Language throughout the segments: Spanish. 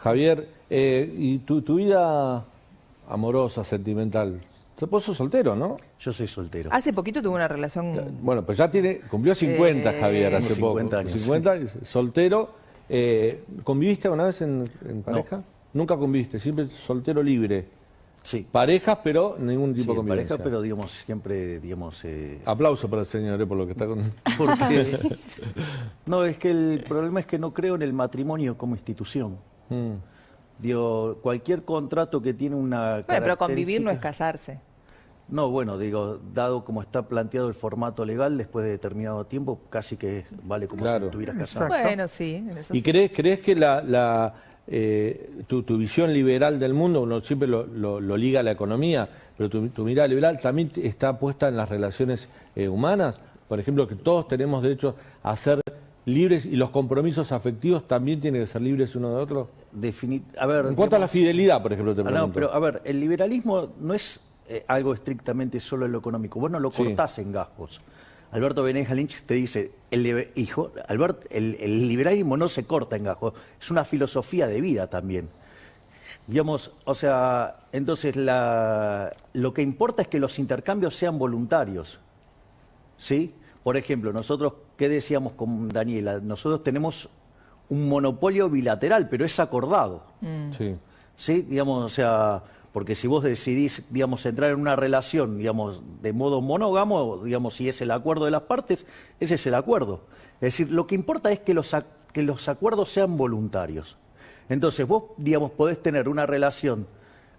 Javier, ¿y tu vida amorosa, sentimental? Vos sos soltero, ¿no? Yo soy soltero. Hace poquito tuve una relación... Bueno, pues ya cumplió 50, Javier, hace Tengo poco. 50 años. 50, soltero. ¿Conviviste alguna vez en pareja? No. Nunca conviviste, siempre soltero libre. Sí. Parejas, pero ningún tipo de Sí, en convivencia. pareja, pero digamos, siempre, digamos... Aplauso para el señor, por lo que está con... Porque... No, es que el problema es que no creo en el matrimonio como institución. Digo, cualquier contrato que tiene una Bueno, pero convivir no es característica- casarse. No, bueno, digo, dado como está planteado el formato legal, después de determinado tiempo, casi que vale como Claro. si estuvieras casado. Exacto. Bueno, sí, en eso ¿Y sí. crees que tu visión liberal del mundo, uno siempre lo liga a la economía, pero tu mirada liberal también está puesta en las relaciones humanas? Por ejemplo, que todos tenemos derecho a ser libres y los compromisos afectivos también tienen que ser libres uno de otro. A ver, En cuanto a la digamos- fidelidad, por ejemplo, te pregunto. No, pero a ver, el liberalismo no es algo estrictamente solo en lo económico. Vos no lo Sí. cortás en gajos. Alberto Beneja Lynch te dice, el liberalismo no se corta en gajos, es una filosofía de vida también. Digamos, o sea, entonces lo que importa es que los intercambios sean voluntarios. ¿Sí? Por ejemplo, nosotros, ¿qué decíamos con Daniela? Nosotros tenemos un monopolio bilateral, pero es acordado. Sí. ¿Sí? Digamos, o sea, porque si vos decidís, digamos, entrar en una relación, digamos, de modo monógamo, digamos, si es el acuerdo de las partes, ese es el acuerdo. Es decir, lo que importa es que los acuerdos sean voluntarios. Entonces, vos, digamos, podés tener una relación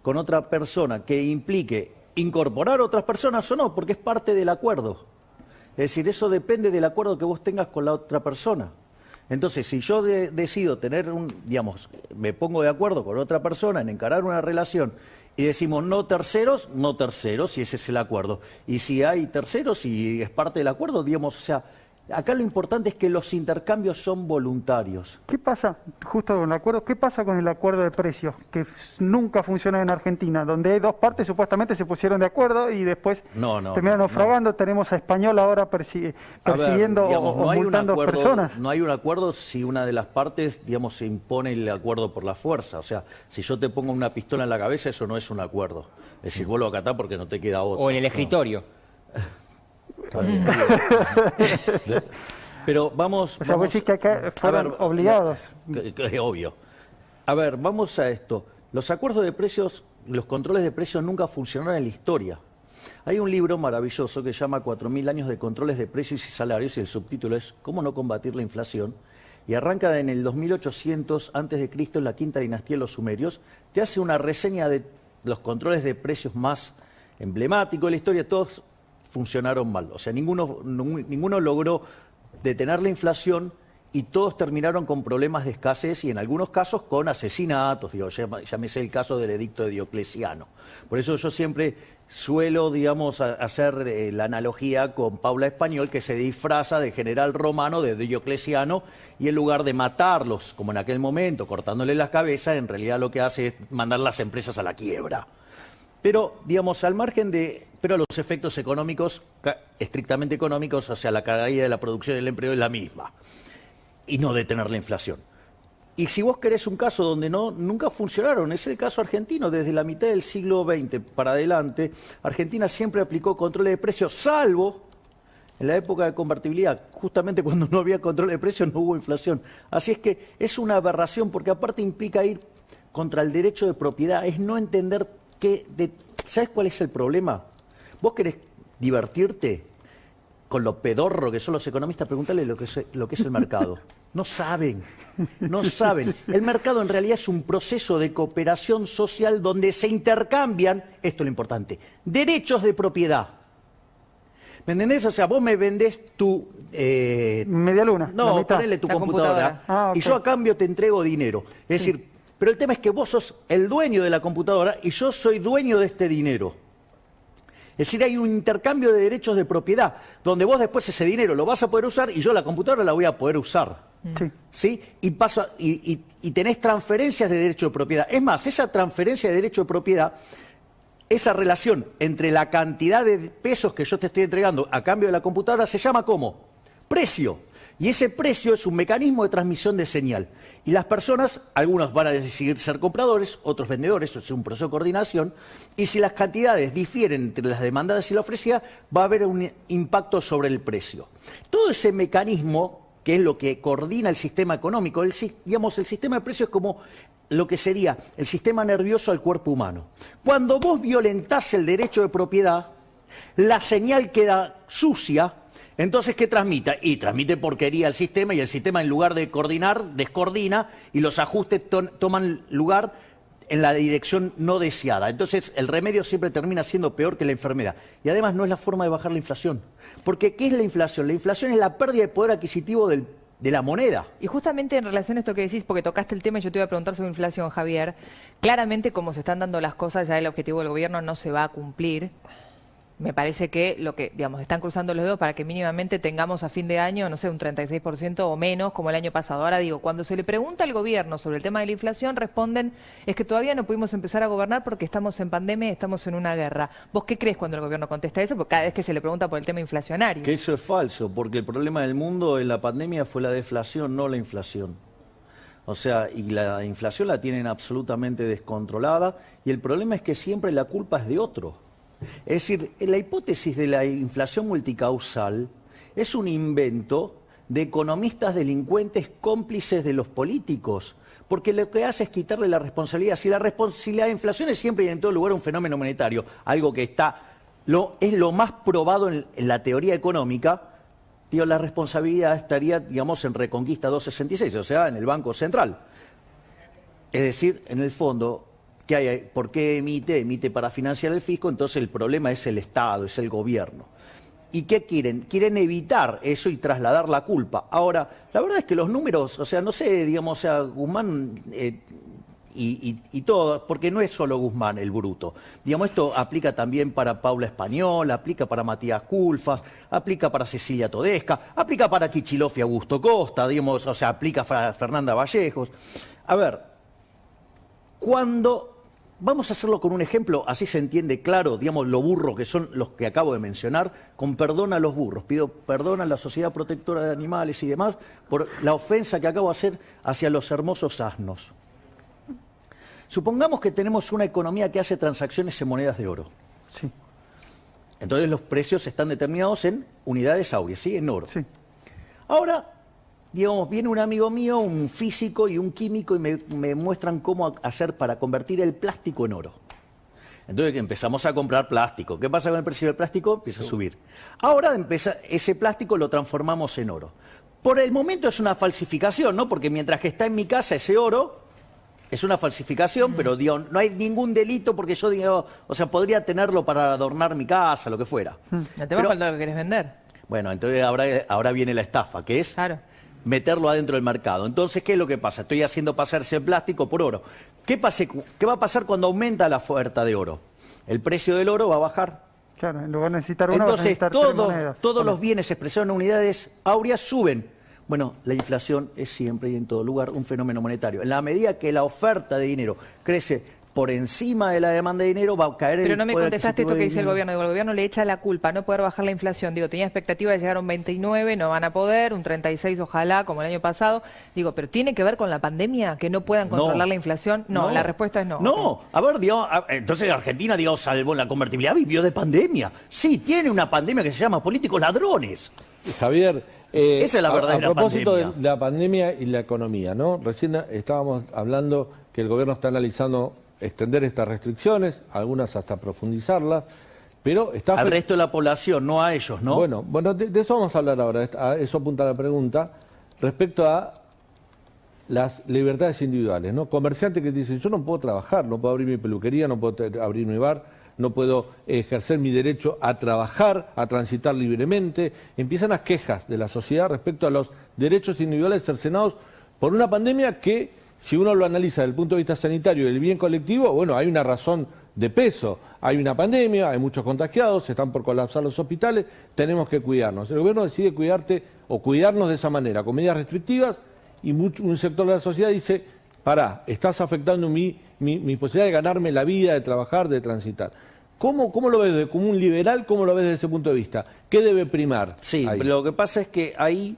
con otra persona que implique incorporar otras personas o no, porque es parte del acuerdo. Es decir, eso depende del acuerdo que vos tengas con la otra persona. Entonces, si yo decido tener digamos, me pongo de acuerdo con otra persona en encarar una relación y decimos no terceros, y ese es el acuerdo. Y si hay terceros y es parte del acuerdo, digamos, o sea, acá lo importante es que los intercambios son voluntarios. ¿Qué pasa, justo con el acuerdo, qué pasa con el acuerdo de precios? Que nunca funciona en Argentina, donde hay dos partes supuestamente se pusieron de acuerdo y después No, terminaron naufragando. Tenemos a Español ahora persiguiendo digamos, o multando personas. No hay un acuerdo si una de las partes, digamos, se impone el acuerdo por la fuerza. O sea, si yo te pongo una pistola en la cabeza, eso no es un acuerdo. Es decir, vos lo acatás porque no te queda otro. O en el escritorio. Pero vamos... O sea, vos decís que acá fueron obligados. Es obvio. A ver, vamos a esto. Los acuerdos de precios, los controles de precios nunca funcionaron en la historia. Hay un libro maravilloso que se llama 4000 años de controles de precios y salarios, y el subtítulo es ¿Cómo no combatir la inflación? Y arranca en el 2800 a.C., en la quinta dinastía de los sumerios. Te hace una reseña de los controles de precios más emblemáticos de la historia. Todos funcionaron mal. O sea, ninguno logró detener la inflación y todos terminaron con problemas de escasez y en algunos casos con asesinatos. Digo, llámese el caso del edicto de Diocleciano. Por eso yo siempre suelo, digamos, hacer la analogía con Paula Español, que se disfraza de general romano de Diocleciano y en lugar de matarlos, como en aquel momento, cortándole la cabeza, en realidad lo que hace es mandar las empresas a la quiebra. Pero, digamos, al margen de... Pero los efectos económicos, estrictamente económicos, o sea, la caída de la producción y el empleo es la misma. Y no detener la inflación. Y si vos querés un caso donde nunca funcionaron, es el caso argentino. Desde la mitad del siglo XX para adelante, Argentina siempre aplicó controles de precios, salvo en la época de convertibilidad. Justamente cuando no había control de precios no hubo inflación. Así es que es una aberración, porque aparte implica ir contra el derecho de propiedad, es no entender ¿sabes cuál es el problema? Vos querés divertirte con lo pedorro que son los economistas, preguntale lo que es el mercado. No saben. El mercado en realidad es un proceso de cooperación social donde se intercambian, esto es lo importante, derechos de propiedad. ¿Me entendés? O sea, vos me vendés tu... Media luna. No, ponele tu La computadora. computadora. Y yo a cambio te entrego dinero. Es decir, pero el tema es que vos sos el dueño de la computadora y yo soy dueño de este dinero. Es decir, hay un intercambio de derechos de propiedad, donde vos después ese dinero lo vas a poder usar y yo la computadora la voy a poder usar. Sí. ¿Sí? Y tenés transferencias de derecho de propiedad. Es más, esa transferencia de derecho de propiedad, esa relación entre la cantidad de pesos que yo te estoy entregando a cambio de la computadora, se llama ¿cómo? Precio. Y ese precio es un mecanismo de transmisión de señal. Y las personas, algunos van a decidir ser compradores, otros vendedores, eso es un proceso de coordinación. Y si las cantidades difieren entre las demandadas y la ofrecida, va a haber un impacto sobre el precio. Todo ese mecanismo, que es lo que coordina el sistema económico, el sistema de precios es como lo que sería el sistema nervioso del cuerpo humano. Cuando vos violentás el derecho de propiedad, la señal queda sucia. Entonces, ¿qué transmite? Y transmite porquería al sistema, y el sistema, en lugar de coordinar, descoordina, y los ajustes toman lugar en la dirección no deseada. Entonces, el remedio siempre termina siendo peor que la enfermedad. Y además no es la forma de bajar la inflación. Porque, ¿qué es la inflación? La inflación es la pérdida de poder adquisitivo de la moneda. Y justamente en relación a esto que decís, porque tocaste el tema y yo te iba a preguntar sobre inflación, Javier, claramente como se están dando las cosas, ya el objetivo del gobierno no se va a cumplir. Me parece que lo que, digamos, están cruzando los dedos para que mínimamente tengamos a fin de año, no sé, un 36% o menos como el año pasado. Ahora digo, cuando se le pregunta al gobierno sobre el tema de la inflación, responden, es que todavía no pudimos empezar a gobernar porque estamos en pandemia y estamos en una guerra. ¿Vos qué crees cuando el gobierno contesta eso? Porque cada vez que se le pregunta por el tema inflacionario. Que eso es falso, porque el problema del mundo en la pandemia fue la deflación, no la inflación. O sea, y la inflación la tienen absolutamente descontrolada, y el problema es que siempre la culpa es de otro. Es decir, la hipótesis de la inflación multicausal es un invento de economistas delincuentes cómplices de los políticos, porque lo que hace es quitarle la responsabilidad. Si la inflación es siempre y en todo lugar un fenómeno monetario, algo que es lo más probado en la teoría económica, la responsabilidad estaría, digamos, en Reconquista 266, o sea, en el Banco Central. Es decir, en el fondo, ¿por qué emite? Emite para financiar el fisco, entonces el problema es el Estado, es el gobierno. ¿Y qué quieren? Quieren evitar eso y trasladar la culpa. Ahora, la verdad es que los números, o sea, no sé, digamos, o sea, Guzmán y todo, porque no es solo Guzmán el bruto. Digamos, esto aplica también para Paula Español, aplica para Matías Culfas, aplica para Cecilia Todesca, aplica para Kicillof y Augusto Costa, digamos, o sea, aplica para Fernanda Vallejos. A ver, vamos a hacerlo con un ejemplo, así se entiende claro, digamos, lo burro que son los que acabo de mencionar, con perdón a los burros. Pido perdón a la Sociedad Protectora de Animales y demás por la ofensa que acabo de hacer hacia los hermosos asnos. Supongamos que tenemos una economía que hace transacciones en monedas de oro. Sí. Entonces los precios están determinados en unidades áureas, ¿sí? En oro. Sí. Ahora, digamos, viene un amigo mío, un físico y un químico, y me muestran cómo hacer para convertir el plástico en oro. Entonces empezamos a comprar plástico. ¿Qué pasa con el precio del plástico? Empieza a subir. Ahora ese plástico lo transformamos en oro. Por el momento es una falsificación, ¿no? Porque mientras que está en mi casa ese oro, es una falsificación, pero digo, no hay ningún delito porque yo digo, o sea, podría tenerlo para adornar mi casa, lo que fuera. El tema es cuánto lo querés vender. Bueno, entonces ahora viene la estafa, que es Claro. meterlo adentro del mercado. Entonces, ¿qué es lo que pasa? Estoy haciendo pasarse el plástico por oro. ¿Qué va a pasar cuando aumenta la oferta de oro? El precio del oro va a bajar. Claro, en lugar de necesitar una, vas a Entonces, necesitar tres monedas. todos los bienes expresados en unidades áureas suben. Bueno, la inflación es siempre y en todo lugar un fenómeno monetario. En la medida que la oferta de dinero crece por encima de la demanda de dinero, va a caer el Pero no me poder contestaste adquisitivo esto que del dice el dinero. gobierno. Digo, el gobierno le echa la culpa a no poder bajar la inflación. Digo, tenía expectativa de llegar a un 29, no van a poder, un 36 ojalá, como el año pasado. Digo, ¿pero tiene que ver con la pandemia? ¿Que no puedan controlar la inflación? No, la respuesta es no. No, Ok. a ver, digamos, entonces Argentina, digamos, salvo la convertibilidad, vivió de pandemia. Sí, tiene una pandemia que se llama políticos ladrones. Javier, Esa es la verdadera a propósito pandemia. de la pandemia y la economía, ¿no? Recién estábamos hablando que el gobierno está analizando extender estas restricciones, algunas hasta profundizarlas, pero está... Al resto de la población, no a ellos, ¿no? Bueno, de eso vamos a hablar ahora, a eso apunta la pregunta, respecto a las libertades individuales, ¿no? Comerciantes que dicen, yo no puedo trabajar, no puedo abrir mi peluquería, no puedo abrir mi bar, no puedo ejercer mi derecho a trabajar, a transitar libremente. Empiezan las quejas de la sociedad respecto a los derechos individuales cercenados por una pandemia que, si uno lo analiza desde el punto de vista sanitario y del bien colectivo, bueno, hay una razón de peso. Hay una pandemia, hay muchos contagiados, se están por colapsar los hospitales, tenemos que cuidarnos. El gobierno decide cuidarnos de esa manera, con medidas restrictivas, y un sector de la sociedad dice, pará, estás afectando mi posibilidad de ganarme la vida, de trabajar, de transitar. ¿Cómo lo ves como un liberal? ¿Cómo lo ves desde ese punto de vista? ¿Qué debe primar? Sí, ahí? pero lo que pasa es que ahí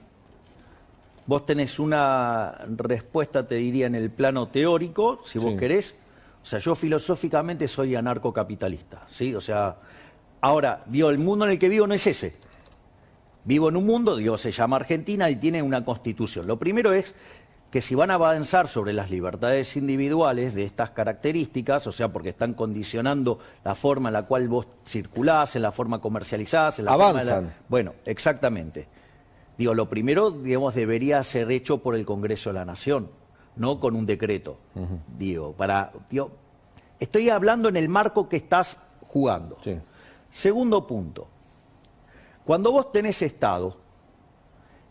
vos tenés una respuesta, te diría, en el plano teórico, si vos Sí. querés. O sea, yo filosóficamente soy anarcocapitalista, ¿sí? O sea, ahora, digo, el mundo en el que vivo no es ese. Vivo en un mundo, digo, se llama Argentina y tiene una constitución. Lo primero es que si van a avanzar sobre las libertades individuales de estas características, o sea, porque están condicionando la forma en la cual vos circulás, en la forma comercializás, en la forma de Avanzan. Bueno, exactamente. Digo, lo primero, digamos, debería ser hecho por el Congreso de la Nación, no con un decreto. Digo, estoy hablando en el marco que estás jugando. Sí. Segundo punto. Cuando vos tenés Estado,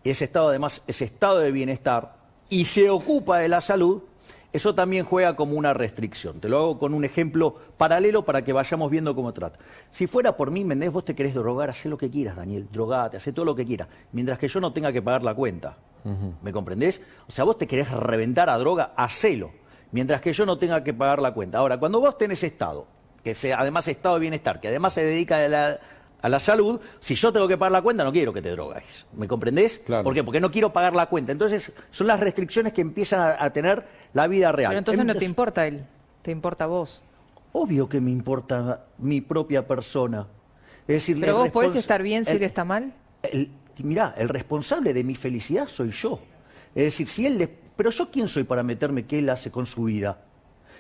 ese Estado además es estado de bienestar, y se ocupa de la salud, eso también juega como una restricción. Te lo hago con un ejemplo paralelo para que vayamos viendo cómo trata. Si fuera por mí, Méndez, vos te querés drogar, hacé lo que quieras, Daniel, drogate, hacé todo lo que quieras, mientras que yo no tenga que pagar la cuenta. ¿Me comprendés? O sea, vos te querés reventar a droga, hacelo, mientras que yo no tenga que pagar la cuenta. Ahora, cuando vos tenés Estado, que sea además estado de bienestar, que además se dedica a la salud, si yo tengo que pagar la cuenta, no quiero que te drogues. ¿Me comprendés? Claro. ¿Por qué? Porque no quiero pagar la cuenta. Entonces, son las restricciones que empiezan a tener la vida real. Pero entonces no te importa él, te importa vos. Obvio que me importa mi propia persona. Es decir, Pero el vos podés respons- estar bien si el- él está mal. Mirá, el responsable de mi felicidad soy yo. Es decir, si él... Pero yo, ¿quién soy para meterme qué él hace con su vida?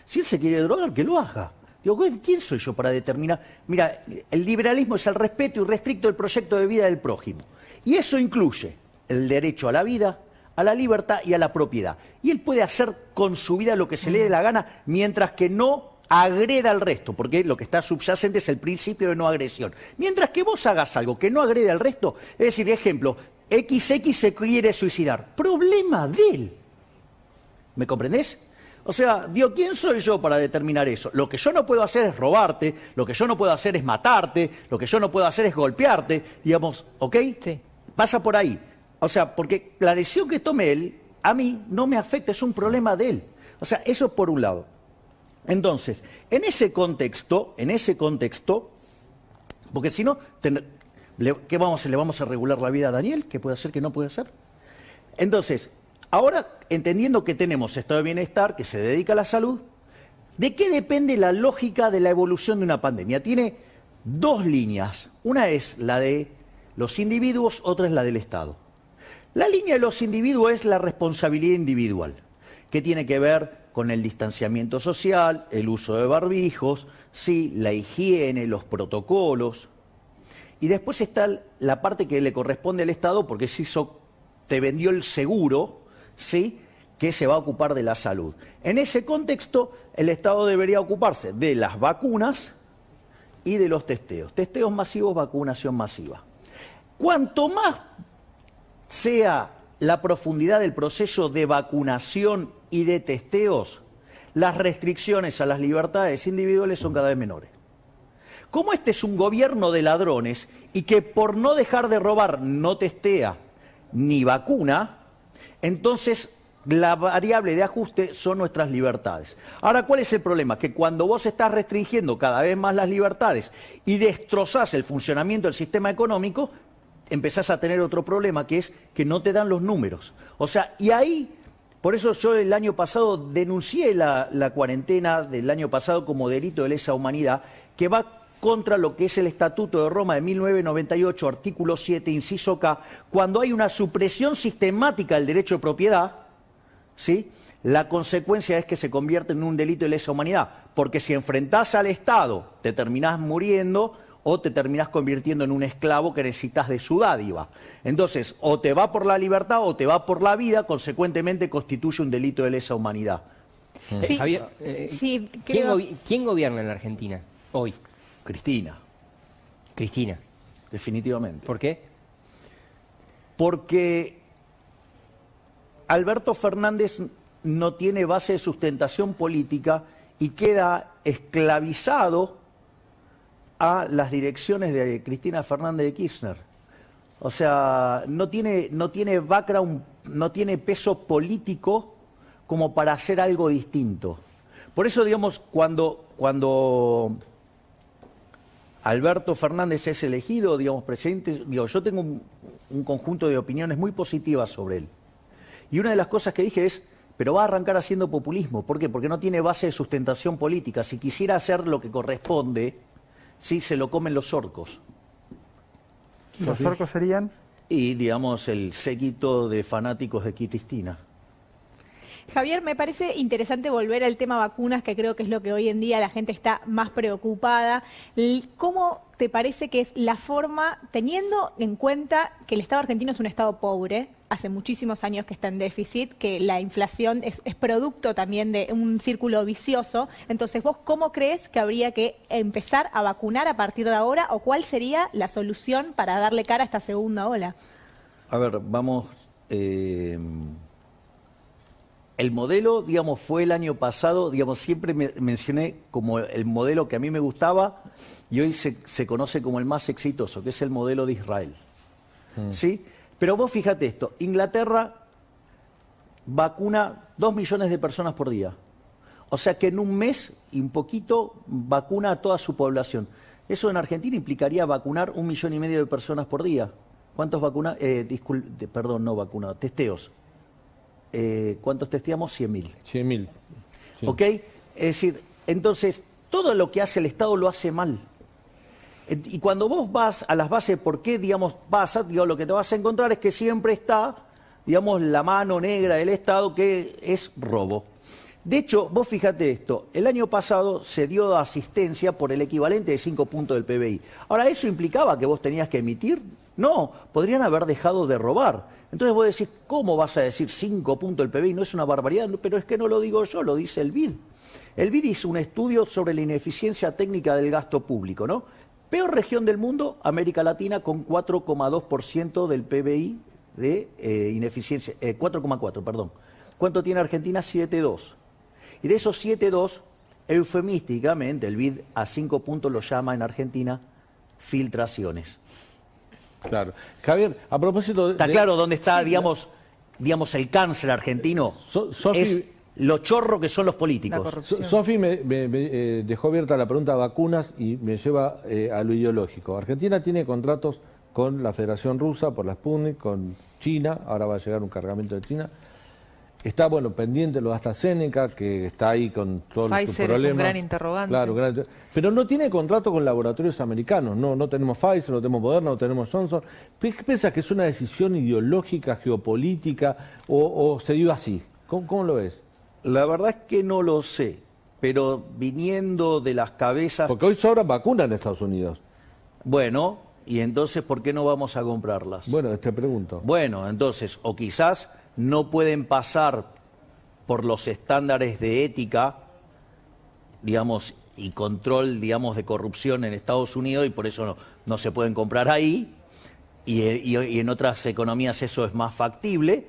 Si él se quiere drogar, que lo haga. Digo, ¿quién soy yo para determinar? Mira, el liberalismo es el respeto irrestricto del proyecto de vida del prójimo. Y eso incluye el derecho a la vida, a la libertad y a la propiedad. Y él puede hacer con su vida lo que se le dé la gana mientras que no agreda al resto, porque lo que está subyacente es el principio de no agresión. Mientras que vos hagas algo que no agrede al resto, es decir, ejemplo, XX se quiere suicidar, problema de él. ¿Me comprendés? O sea, digo, ¿quién soy yo para determinar eso? Lo que yo no puedo hacer es robarte, lo que yo no puedo hacer es matarte, lo que yo no puedo hacer es golpearte, digamos, ¿ok? Sí. Pasa por ahí. O sea, porque la decisión que tome él, a mí no me afecta, es un problema de él. O sea, eso por un lado. Entonces, en ese contexto, porque si no, ¿qué le vamos a regular la vida a Daniel? ¿Qué puede hacer, qué no puede hacer? Entonces, ahora, entendiendo que tenemos estado de bienestar, que se dedica a la salud, ¿de qué depende la lógica de la evolución de una pandemia? Tiene dos líneas. Una es la de los individuos, otra es la del Estado. La línea de los individuos es la responsabilidad individual, que tiene que ver con el distanciamiento social, el uso de barbijos, sí, la higiene, los protocolos. Y después está la parte que le corresponde al Estado, porque si te vendió el seguro, ¿sí?, que se va a ocupar de la salud. En ese contexto, el Estado debería ocuparse de las vacunas y de los testeos. Testeos masivos, vacunación masiva. Cuanto más sea la profundidad del proceso de vacunación y de testeos, las restricciones a las libertades individuales son cada vez menores. Como este es un gobierno de ladrones y que por no dejar de robar no testea ni vacuna, entonces la variable de ajuste son nuestras libertades. Ahora, ¿cuál es el problema? Que cuando vos estás restringiendo cada vez más las libertades y destrozás el funcionamiento del sistema económico, empezás a tener otro problema, que es que no te dan los números. O sea, y ahí, por eso yo el año pasado denuncié la cuarentena del año pasado como delito de lesa humanidad, que va contra lo que es el Estatuto de Roma de 1998, artículo 7, inciso K, cuando hay una supresión sistemática del derecho de propiedad, ¿sí?, la consecuencia es que se convierte en un delito de lesa humanidad, porque si enfrentás al Estado, te terminás muriendo o te terminás convirtiendo en un esclavo que necesitas de su dádiva. Entonces, o te va por la libertad o te va por la vida, consecuentemente constituye un delito de lesa humanidad. Sí, Javier, sí, ¿quién, creo. quién gobierna en la Argentina hoy? Cristina, Cristina. definitivamente. ¿Por qué? Porque Alberto Fernández no tiene base de sustentación política y queda esclavizado a las direcciones de Cristina Fernández de Kirchner. O sea, no tiene background, no tiene peso político como para hacer algo distinto. Por eso, digamos, cuando Alberto Fernández es elegido, digamos, presidente, yo tengo un conjunto de opiniones muy positivas sobre él. Y una de las cosas que dije es, pero va a arrancar haciendo populismo. ¿Por qué? Porque no tiene base de sustentación política. Si quisiera hacer lo que corresponde, sí, se lo comen los orcos. ¿Los orcos serían? Y, digamos, el séquito de fanáticos de Cristina. Javier, me parece interesante volver al tema vacunas, que creo que es lo que hoy en día la gente está más preocupada. ¿Cómo te parece que es la forma, teniendo en cuenta que el Estado argentino es un Estado pobre, hace muchísimos años que está en déficit, que la inflación es producto también de un círculo vicioso? Entonces, ¿vos cómo crees que habría que empezar a vacunar a partir de ahora, o cuál sería la solución para darle cara a esta segunda ola? A ver, vamos... El modelo, digamos, fue el año pasado, digamos, siempre mencioné como el modelo que a mí me gustaba y hoy se conoce como el más exitoso, que es el modelo de Israel. ¿Sí? Pero vos fíjate esto, Inglaterra vacuna 2 millones de personas por día. O sea que en un mes y un poquito vacuna a toda su población. Eso en Argentina implicaría vacunar 1,5 millones de personas por día. ¿Cuántos vacunas? Testeos. ¿Cuántos testeamos? 100.000. 100.000. Sí. ¿Ok? Es decir, entonces, todo lo que hace el Estado lo hace mal. Y cuando vos vas a las bases, ¿por qué, digamos, lo que te vas a encontrar es que siempre está, digamos, la mano negra del Estado, que es robo. De hecho, vos fíjate esto, el año pasado se dio asistencia por el equivalente de 5 puntos del PBI. Ahora, ¿eso implicaba que vos tenías que emitir? No, podrían haber dejado de robar. Entonces vos decís, ¿cómo vas a decir 5 puntos del PBI? No es una barbaridad, pero es que no lo digo yo, lo dice el BID. El BID hizo un estudio sobre la ineficiencia técnica del gasto público, ¿no? Peor región del mundo, América Latina, con 4,2% del PBI de ineficiencia, 4,4, perdón. ¿Cuánto tiene Argentina? 7,2. Y de esos 7,2, eufemísticamente, el BID a 5 puntos lo llama en Argentina filtraciones. Claro. Javier, a propósito ¿Está claro dónde está, digamos, el cáncer argentino? Es lo chorro que son los políticos. Sofi me dejó abierta la pregunta de vacunas y me lleva a lo ideológico. Argentina tiene contratos con la Federación Rusa por la Sputnik, con China, ahora va a llegar un cargamento de China. Está, bueno, pendiente lo de AstraZeneca, que está ahí con todos sus Pfizer problemas. es un gran interrogante. Claro, pero no tiene contrato con laboratorios americanos. No tenemos Pfizer, no tenemos Moderna, no tenemos Johnson. ¿Qué piensas que es una decisión ideológica, geopolítica, o se dio así? ¿Cómo lo ves? La verdad es que no lo sé, pero viniendo de las cabezas... Porque hoy sobran vacunas en Estados Unidos. Bueno, y entonces, ¿por qué no vamos a comprarlas? Bueno, te pregunto. Bueno, entonces, o quizás no pueden pasar por los estándares de ética, digamos, y control, digamos, de corrupción en Estados Unidos, y por eso no se pueden comprar ahí, y en otras economías eso es más factible,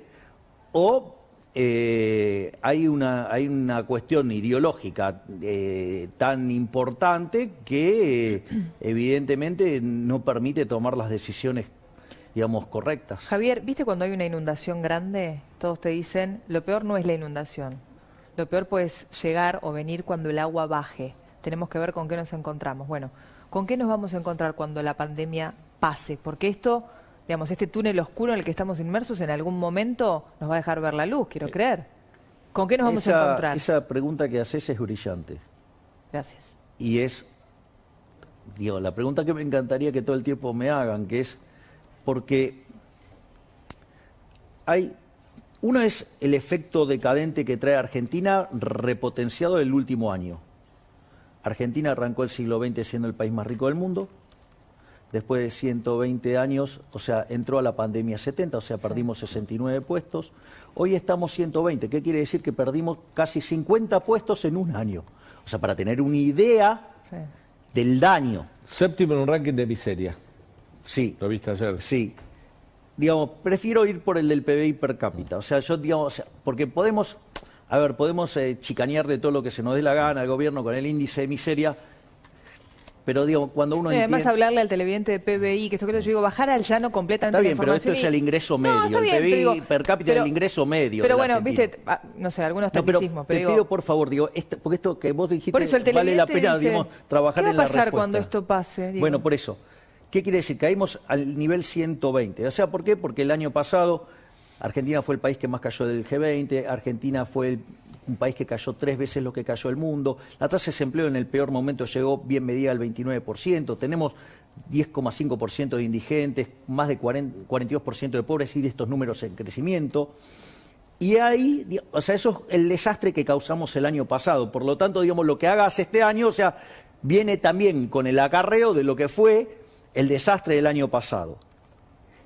o hay una cuestión ideológica tan importante que evidentemente no permite tomar las decisiones, digamos, correctas. Javier, ¿viste cuando hay una inundación grande? Todos te dicen, lo peor no es la inundación. Lo peor puede llegar o venir cuando el agua baje. Tenemos que ver con qué nos encontramos. Bueno, ¿con qué nos vamos a encontrar cuando la pandemia pase? Porque esto, digamos, este túnel oscuro en el que estamos inmersos en algún momento nos va a dejar ver la luz, quiero creer. ¿Con qué nos vamos a encontrar? Esa pregunta que haces es brillante. Gracias. Y es, digo, la pregunta que me encantaría que todo el tiempo me hagan, que es, porque uno es el efecto decadente que trae Argentina repotenciado el último año. Argentina arrancó el siglo XX siendo el país más rico del mundo. Después de 120 años, o sea, entró a la pandemia 70, o sea, perdimos 69 puestos. Hoy estamos 120, ¿qué quiere decir? Que perdimos casi 50 puestos en un año. O sea, para tener una idea del daño. Séptimo en un ranking de miseria. Sí. ¿Lo viste ayer? Sí. Digamos, prefiero ir por el del PBI per cápita. O sea, porque podemos chicanear de todo lo que se nos dé la gana al gobierno con el índice de miseria, pero digo, cuando uno entiende... Además, hablarle al televidente de PBI, que esto que yo digo, bajar al llano completamente Está la bien, pero esto información es el ingreso medio. No, está bien, el PBI pero digo, per cápita es el ingreso medio. Pero de la bueno, Argentina. viste, no sé, algunos No, pero tecnicismos, te pido, por favor, porque esto que vos dijiste por eso el vale la televidente pena, dice, digamos, trabajar en la respuesta. ¿qué va a pasar cuando esto pase? Digo? Bueno, por eso. ¿Qué quiere decir? Caímos al nivel 120. O sea, ¿por qué? Porque el año pasado Argentina fue el país que más cayó del G20, Argentina fue un país que cayó 3 veces lo que cayó el mundo, la tasa de desempleo en el peor momento llegó bien medida al 29%, tenemos 10,5% de indigentes, más de 42% de pobres y estos números en crecimiento. Y ahí, o sea, eso es el desastre que causamos el año pasado. Por lo tanto, digamos, lo que hagas este año, o sea, viene también con el acarreo de lo que fue el desastre del año pasado.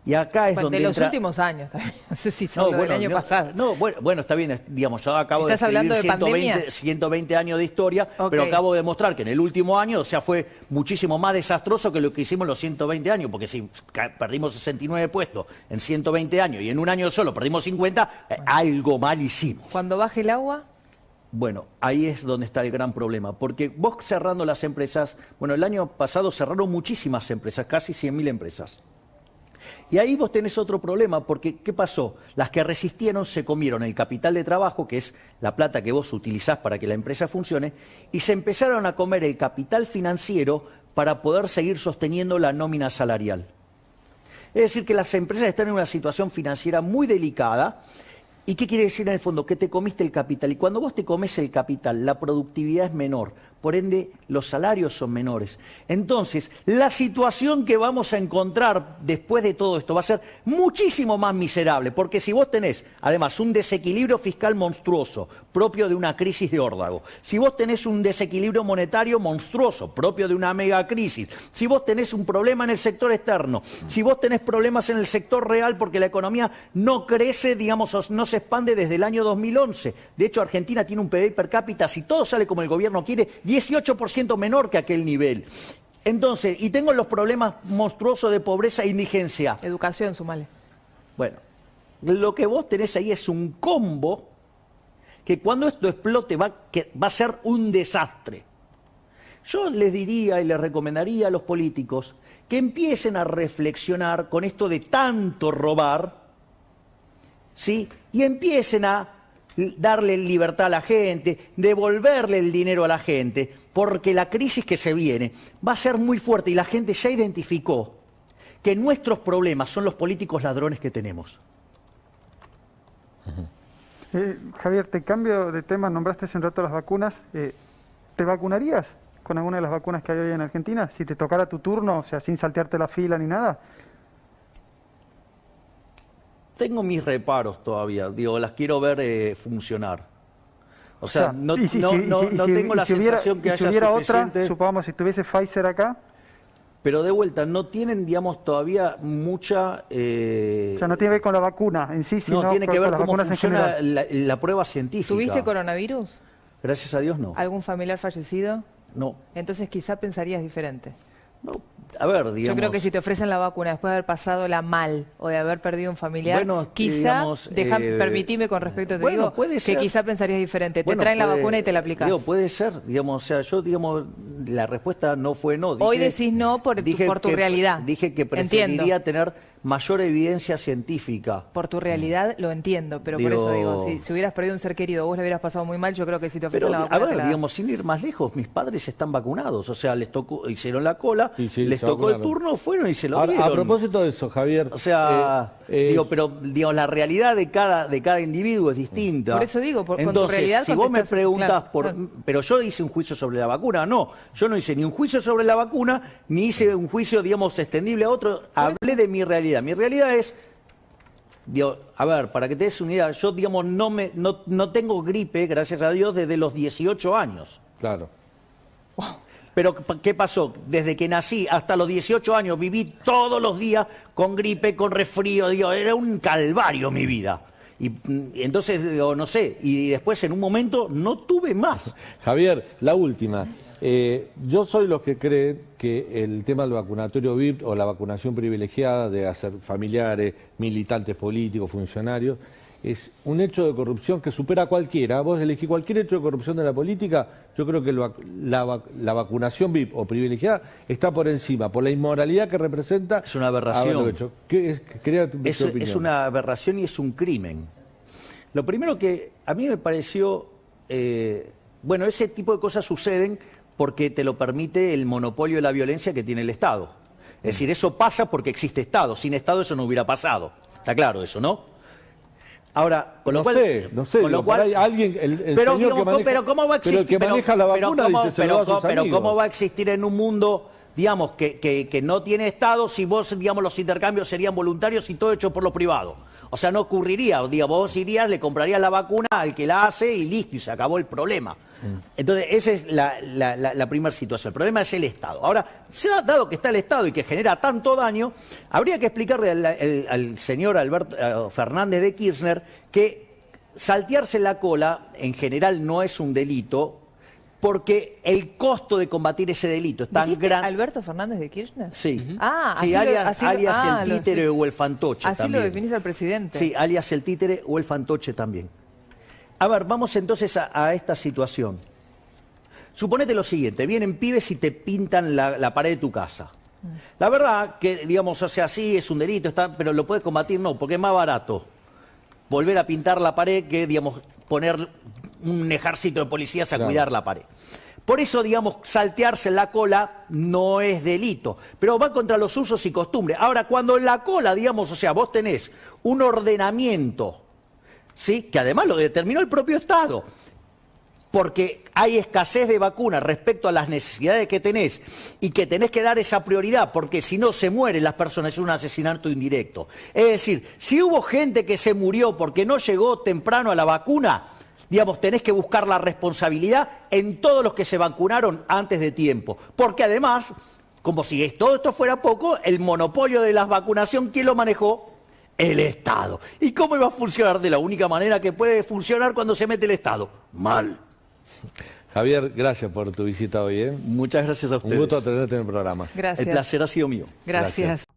Y acá es donde de los entra... últimos años también. No sé si solo del año pasado. No, bueno, está bien, digamos, yo acabo de ¿Estás hablando escribir de pandemia? 120 años de historia, Ok. pero acabo de demostrar que en el último año, o sea, fue muchísimo más desastroso que lo que hicimos en los 120 años, porque si perdimos 69 puestos en 120 años y en un año solo perdimos 50, algo mal hicimos. Cuando baje el agua, Bueno, ahí es donde está el gran problema, porque vos cerrando las empresas, bueno, el año pasado cerraron muchísimas empresas, casi 100.000 empresas. Y ahí vos tenés otro problema, porque ¿qué pasó? Las que resistieron se comieron el capital de trabajo, que es la plata que vos utilizás para que la empresa funcione, y se empezaron a comer el capital financiero para poder seguir sosteniendo la nómina salarial. Es decir, que las empresas están en una situación financiera muy delicada. ¿Y qué quiere decir en el fondo? Que te comiste el capital. Y cuando vos te comes el capital, la productividad es menor. Por ende, los salarios son menores. Entonces, la situación que vamos a encontrar después de todo esto va a ser muchísimo más miserable. Porque si vos tenés, además, un desequilibrio fiscal monstruoso, propio de una crisis de órdago, si vos tenés un desequilibrio monetario monstruoso, propio de una megacrisis, si vos tenés un problema en el sector externo, si vos tenés problemas en el sector real porque la economía no crece, digamos, no se expande desde el año 2011. De hecho, Argentina tiene un PBI per cápita, si todo sale como el gobierno quiere, 18% menor que aquel nivel. Entonces, y tengo los problemas monstruosos de pobreza e indigencia. educación, sumale. Bueno, lo que vos tenés ahí es un combo que cuando esto explote va a ser un desastre. Yo les diría y les recomendaría a los políticos que empiecen a reflexionar con esto de tanto robar, ¿sí? Y empiecen a darle libertad a la gente, devolverle el dinero a la gente, porque la crisis que se viene va a ser muy fuerte y la gente ya identificó que nuestros problemas son los políticos ladrones que tenemos. Javier, te cambio de tema, nombraste hace un rato las vacunas. ¿Te vacunarías con alguna de las vacunas que hay hoy en Argentina? Si te tocara tu turno, o sea, sin saltearte la fila ni nada. Tengo mis reparos todavía, digo, las quiero ver funcionar. O sea, no tengo la sensación que haya si hubiera suficiente... otra, supongamos, si tuviese Pfizer acá. Pero de vuelta, no tienen, digamos, todavía mucha... O sea, no tiene que ver con la vacuna en sí, sino no, tiene que con ver las cómo vacunas en funciona general. la prueba científica. ¿Tuviste coronavirus? Gracias a Dios no. ¿Algún familiar fallecido? No. Entonces quizá pensarías diferente. No. A ver, digamos... Yo creo que si te ofrecen la vacuna después de haber pasado la mal o de haber perdido un familiar, Bueno, quizá, digamos, permitime con respeto, te bueno, digo, puede que ser. quizá pensarías diferente. Bueno, te traen la puede- vacuna y te la aplicas. Digo, puede ser, digamos, o sea, yo, digamos, la respuesta no fue no. Hoy decís no por tu realidad. Dije que Entiendo. preferiría tener mayor evidencia científica. Por tu realidad lo entiendo, pero por Digo- eso digo, si hubieras perdido un ser querido, vos le hubieras pasado muy mal, yo creo que si te ofrecen Pero, la a vacuna te ver, la das. digamos, sin ir más lejos, mis padres están vacunados, o sea, les tocó, hicieron la cola, Sí, sí, les se tocó el vacunaron. turno, fueron y se lo Ahora, dieron. a propósito de eso, Javier. O sea, pero digamos, la realidad de cada individuo es distinta. Por eso digo, con tu Entonces, realidad si vos me contestás- preguntás claro, por... claro. Pero yo hice un juicio sobre la vacuna, no. Yo no hice ni un juicio sobre la vacuna, ni hice un juicio, digamos, extendible a otro. Hablé de mi realidad. Mi realidad es... Digo, a ver, para que te des una idea, yo, digamos, no tengo gripe, gracias a Dios, desde los 18 años. Claro. Pero, ¿qué pasó? Desde que nací hasta los 18 años viví todos los días con gripe, con resfrío, digo, era un calvario mi vida. Y entonces, digo, no sé, y después en un momento no tuve más. Javier, la última. Yo soy los que creen que el tema del vacunatorio VIP o la vacunación privilegiada de hacer familiares, militantes políticos, funcionarios, es un hecho de corrupción que supera a cualquiera. Vos elegís cualquier hecho de corrupción de la política, yo creo que la vacunación VIP o privilegiada está por encima, por la inmoralidad que representa. Es una aberración. haberlo hecho. Quería tu Es opinión. una aberración y es un crimen. Lo primero que a mí me pareció, bueno, ese tipo de cosas suceden porque te lo permite el monopolio de la violencia que tiene el Estado. Es decir, eso pasa porque existe Estado. Sin Estado eso no hubiera pasado. Está claro eso, ¿no? Ahora, con lo No cual, sé, con lo digo, cual, por ahí alguien, el pero, señor digamos, que maneja, pero ¿cómo va a existir? pero el que maneja la vacuna ¿cómo, dice, se lo da a sus pero amigos. ¿cómo va a existir en un mundo, digamos, que no tiene Estado si vos, digamos, los intercambios serían voluntarios y todo hecho por lo privado? O sea, no ocurriría. Digamos, vos irías, le comprarías la vacuna al que la hace y listo, y se acabó el problema. Entonces, esa es la primera situación. El problema es el Estado. Ahora, dado que está el Estado y que genera tanto daño, habría que explicarle al señor Alberto Fernández de Kirchner que saltearse la cola en general no es un delito, porque el costo de combatir ese delito es tan ¿Dijiste grande. Alberto Fernández de Kirchner? Sí, Ah, sí, así alias el lo títere defi- o el fantoche Así también. lo definís al presidente. Sí, alias el títere o el fantoche también. A ver, vamos entonces a esta situación. Suponete lo siguiente, vienen pibes y te pintan la pared de tu casa. La verdad que, digamos, o sea, sí, es un delito, pero lo puedes combatir, no, porque es más barato volver a pintar la pared que, digamos, poner un ejército de policías a Claro. cuidar la pared. Por eso, digamos, saltearse la cola no es delito, pero va contra los usos y costumbres. Ahora, cuando en la cola, digamos, o sea, vos tenés un ordenamiento, ¿sí?, que además lo determinó el propio Estado, porque hay escasez de vacunas respecto a las necesidades que tenés y que tenés que dar esa prioridad, porque si no se mueren las personas, es un asesinato indirecto. Es decir, si hubo gente que se murió porque no llegó temprano a la vacuna, digamos, tenés que buscar la responsabilidad en todos los que se vacunaron antes de tiempo. Porque además, como si todo esto fuera poco, el monopolio de la vacunación, ¿quién lo manejó? El Estado. ¿Y cómo iba a funcionar? De la única manera que puede funcionar cuando se mete el Estado. Mal. Javier, gracias por tu visita hoy. Muchas gracias a ustedes. Un gusto tenerte en el programa. Gracias. El placer ha sido mío. Gracias.